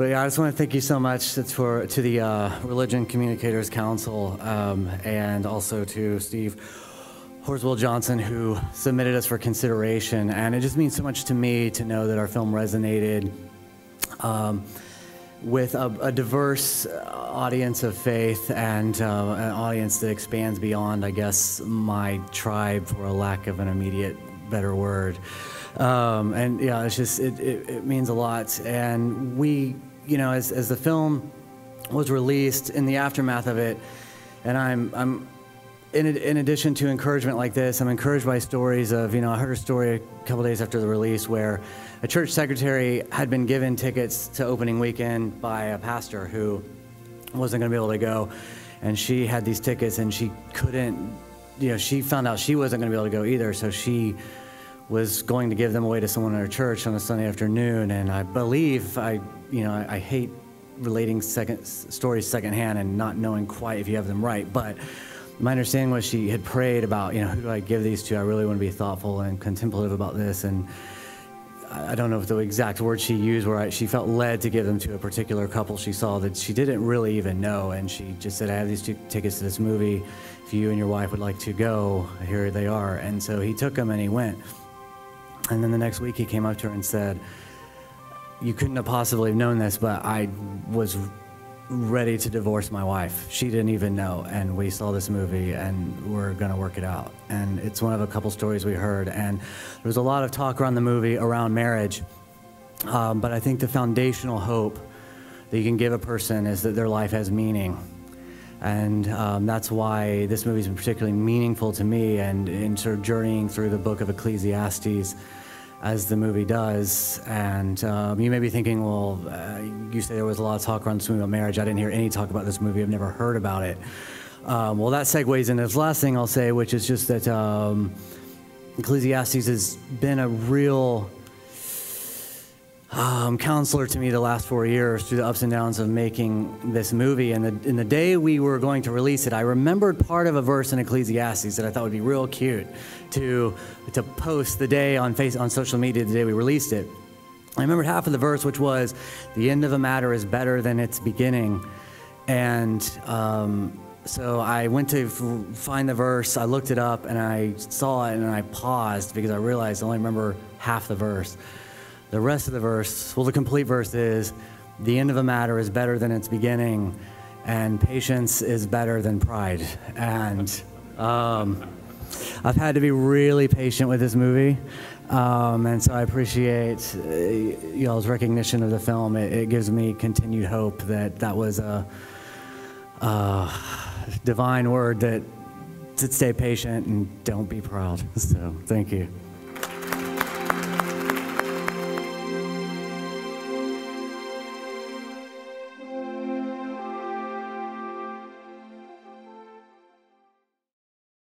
But yeah, I just want to thank you so much to the Religion Communicators Council, and also to Steve Horswell Johnson, who submitted us for consideration. And it just means so much to me to know that our film resonated with a diverse audience of faith, and an audience that expands beyond, I guess, my tribe, for a lack of an immediate better word. And yeah, it's just, it means a lot. And we, you know, as the film was released, in the aftermath of it, and I'm in addition to encouragement like this, I'm encouraged by stories of, you know, I heard a story a couple days after the release where a church secretary had been given tickets to opening weekend by a pastor who wasn't going to be able to go, and she had these tickets and she couldn't, you know, she found out she wasn't going to be able to go either, so she was going to give them away to someone in her church on a Sunday afternoon. And I believe, I hate relating stories secondhand and not knowing quite if you have them right, but my understanding was she had prayed about, you know, who do I give these to? I really want to be thoughtful and contemplative about this. And I don't know if the exact words she used were, she felt led to give them to a particular couple she saw that she didn't really even know. And she just said, I have these 2 tickets to this movie. If you and your wife would like to go, here they are. And so he took them and he went. And then the next week he came up to her and said, you couldn't have possibly have known this, but I was ready to divorce my wife. She didn't even know, and we saw this movie and we're gonna work it out. And it's one of a couple stories we heard, and there was a lot of talk around the movie around marriage, but I think the foundational hope that you can give a person is that their life has meaning. And that's why this movie's been particularly meaningful to me, and in sort of journeying through the book of Ecclesiastes as the movie does. And you may be thinking, well, you say there was a lot of talk around this movie about marriage. I didn't hear any talk about this movie. I've never heard about it. Well, that segues into this last thing I'll say, which is just that Ecclesiastes has been a real counselor to me the last 4 years through the ups and downs of making this movie. And in the day we were going to release it, I remembered part of a verse in Ecclesiastes that I thought would be real cute to post the day on social media the day we released it. I remembered half of the verse, which was, the end of a matter is better than its beginning. And so I went to find the verse, I looked it up, and I saw it, and I paused because I realized I only remember half the verse. The rest of the verse, well, the complete verse is, the end of a matter is better than its beginning, and patience is better than pride. And I've had to be really patient with this movie, and so I appreciate y'all's recognition of the film. It gives me continued hope that that was a divine word, that to stay patient and don't be proud. So thank you.